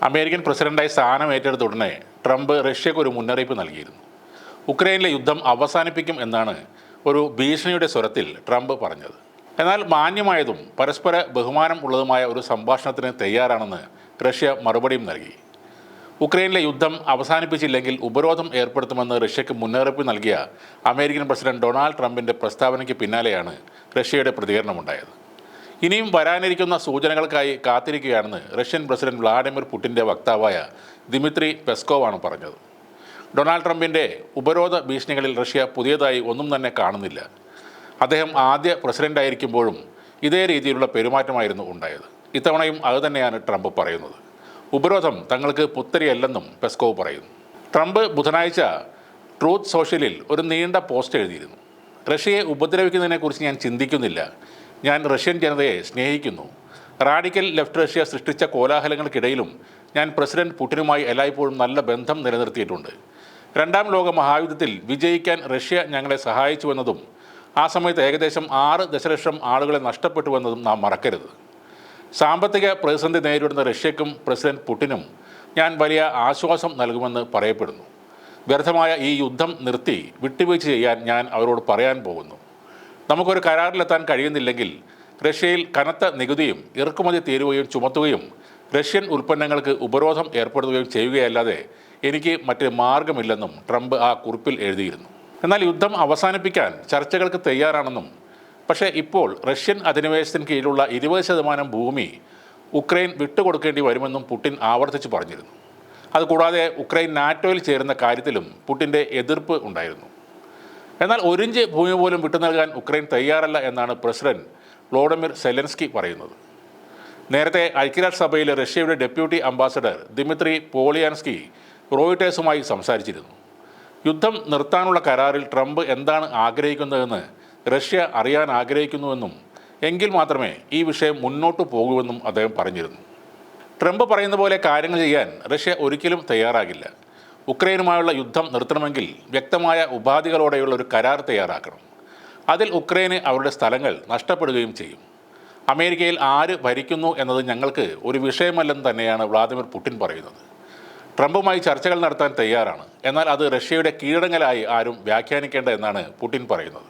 American പ്രസിഡന്റായി സ്ഥാനം ഏറ്റെടുത്ത ഉടനെ ട്രംപ് റഷ്യക്ക് ഒരു മുന്നറിയിപ്പ് നൽകിയിരുന്നു. ഉക്രൈനിലെ യുദ്ധം അവസാനിപ്പിക്കും എന്നാണ് ഒരു ഭീഷണിയുടെ സ്വരത്തിൽ ട്രംപ് പറഞ്ഞത്. എന്നാൽ മാന്യമായതും പരസ്പര ബഹുമാനം ഉള്ളതുമായ ഒരു സംഭാഷണത്തിന് തയ്യാറാണെന്ന് റഷ്യ മറുപടിയും നൽകി. ഉക്രൈനിലെ യുദ്ധം അവസാനിപ്പിച്ചില്ലെങ്കിൽ ഉപരോധം ഏർപ്പെടുത്തുമെന്ന് റഷ്യക്ക് മുന്നറിയിപ്പ് നൽകിയ അമേരിക്കൻ പ്രസിഡന്റ് ഡൊണാൾഡ് ട്രംപിൻ്റെ പ്രസ്താവനയ്ക്ക് പിന്നാലെയാണ് റഷ്യയുടെ പ്രതികരണമുണ്ടായത്. ഇനിയും വരാനിരിക്കുന്ന സൂചനകൾക്കായി കാത്തിരിക്കുകയാണെന്ന് റഷ്യൻ പ്രസിഡന്റ് വ്ളാഡിമിർ പുടിൻ്റെ വക്താവായ ദിമിത്രി പെസ്കോവാണ് പറഞ്ഞത്. ഡൊണാൾഡ് ട്രംപിൻ്റെ ഉപരോധ ഭീഷണികളിൽ റഷ്യ പുതിയതായി ഒന്നും തന്നെ കാണുന്നില്ല. അദ്ദേഹം ആദ്യ പ്രസിഡന്റായിരിക്കുമ്പോഴും ഇതേ രീതിയിലുള്ള പെരുമാറ്റമായിരുന്നു ഉണ്ടായത്. ഇത്തവണയും അതുതന്നെയാണ് ട്രംപ് പറയുന്നത്. ഉപരോധം തങ്ങൾക്ക് പുത്തരിയല്ലെന്നും പെസ്കോവ് പറയുന്നു. ട്രംപ് ബുധനാഴ്ച ട്രൂത്ത് സോഷ്യലിൽ ഒരു നീണ്ട പോസ്റ്റ് എഴുതിയിരുന്നു. റഷ്യയെ ഉപദ്രവിക്കുന്നതിനെക്കുറിച്ച് ഞാൻ ചിന്തിക്കുന്നില്ല. ഞാൻ റഷ്യൻ ജനതയെ സ്നേഹിക്കുന്നു. റാഡിക്കൽ ലെഫ്റ്റ് റഷ്യ സൃഷ്ടിച്ച കോലാഹലങ്ങൾക്കിടയിലും ഞാൻ പ്രസിഡന്റ് പുടിനുമായി എല്ലായ്പ്പോഴും നല്ല ബന്ധം നിലനിർത്തിയിട്ടുണ്ട്. രണ്ടാം ലോക മഹായുദ്ധത്തിൽ വിജയിക്കാൻ റഷ്യ ഞങ്ങളെ സഹായിച്ചുവെന്നതും ആ സമയത്ത് ഏകദേശം 6 ദശലക്ഷം ആളുകളെ നഷ്ടപ്പെട്ടുവെന്നതും നാം മറക്കരുത്. സാമ്പത്തിക പ്രതിസന്ധി നേരിടുന്ന റഷ്യക്കും പ്രസിഡന്റ് പുടിനും ഞാൻ വലിയ ആശ്വാസം നൽകുമെന്ന് പറയപ്പെടുന്നു. വ്യർത്ഥമായ ഈ യുദ്ധം നിർത്തി വിട്ടുവീഴ്ച ചെയ്യാൻ ഞാൻ അവരോട് പറയാൻ പോകുന്നു. നമുക്കൊരു കരാറിലെത്താൻ കഴിയുന്നില്ലെങ്കിൽ റഷ്യയിൽ കനത്ത നികുതിയും ഇറക്കുമതി തീരുവയും ചുമത്തുകയും റഷ്യൻ ഉൽപ്പന്നങ്ങൾക്ക് ഉപരോധം ഏർപ്പെടുത്തുകയും ചെയ്യുകയല്ലാതെ എനിക്ക് മറ്റ് മാർഗമില്ലെന്നും ട്രംപ് ആ കുറിപ്പിൽ എഴുതിയിരുന്നു. എന്നാൽ യുദ്ധം അവസാനിപ്പിക്കാൻ ചർച്ചകൾക്ക് തയ്യാറാണെന്നും പക്ഷേ ഇപ്പോൾ റഷ്യൻ അധിനിവേശത്തിന് കീഴിലുള്ള 20% ഭൂമി ഉക്രൈൻ വിട്ടുകൊടുക്കേണ്ടി വരുമെന്നും പുടിൻ ആവർത്തിച്ച് പറഞ്ഞിരുന്നു. അതുകൂടാതെ ഉക്രൈൻ നാറ്റോയിൽ ചേരുന്ന കാര്യത്തിലും പുടിൻ്റെ എതിർപ്പ് ഉണ്ടായിരുന്നു. എന്നാൽ 1 ഇഞ്ച് ഭൂമി പോലും വിട്ടു നൽകാൻ ഉക്രൈൻ തയ്യാറല്ല എന്നാണ് പ്രസിഡന്റ് വ്ളോഡിമിർ സെലൻസ്കി പറയുന്നത്. നേരത്തെ ഐക്യരാഷ്ട്രസഭയിലെ റഷ്യയുടെ ഡെപ്യൂട്ടി അംബാസഡർ ദിമിത്രി പോളിയാൻസ്കി റോയിട്ടേഴ്സുമായി സംസാരിച്ചിരുന്നു. യുദ്ധം നിർത്താനുള്ള കരാറിൽ ട്രംപ് എന്താണ് ആഗ്രഹിക്കുന്നതെന്ന് റഷ്യ അറിയാൻ ആഗ്രഹിക്കുന്നുവെന്നും എങ്കിൽ മാത്രമേ ഈ വിഷയം മുന്നോട്ട് പോകുമെന്നും അദ്ദേഹം പറഞ്ഞിരുന്നു. ട്രംപ് പറയുന്ന പോലെ കാര്യങ്ങൾ ചെയ്യാൻ റഷ്യ ഒരിക്കലും തയ്യാറാകില്ല. ഉക്രൈനുമായുള്ള യുദ്ധം നിർത്തണമെങ്കിൽ വ്യക്തമായ ഉപാധികളോടെയുള്ള ഒരു കരാർ തയ്യാറാക്കണം. അതിൽ ഉക്രൈന് അവരുടെ സ്ഥലങ്ങൾ നഷ്ടപ്പെടുകയും ചെയ്യും. അമേരിക്കയിൽ ആര് ഭരിക്കുന്നു എന്നത് ഞങ്ങൾക്ക് ഒരു വിഷയമല്ലെന്ന് തന്നെയാണ് വ്ളാദിമിർ പുടിൻ പറയുന്നത്. ട്രംപുമായി ചർച്ചകൾ നടത്താൻ തയ്യാറാണ്. എന്നാൽ അത് റഷ്യയുടെ കീഴടങ്ങലായി ആരും വ്യാഖ്യാനിക്കേണ്ട എന്നാണ് പുടിൻ പറയുന്നത്.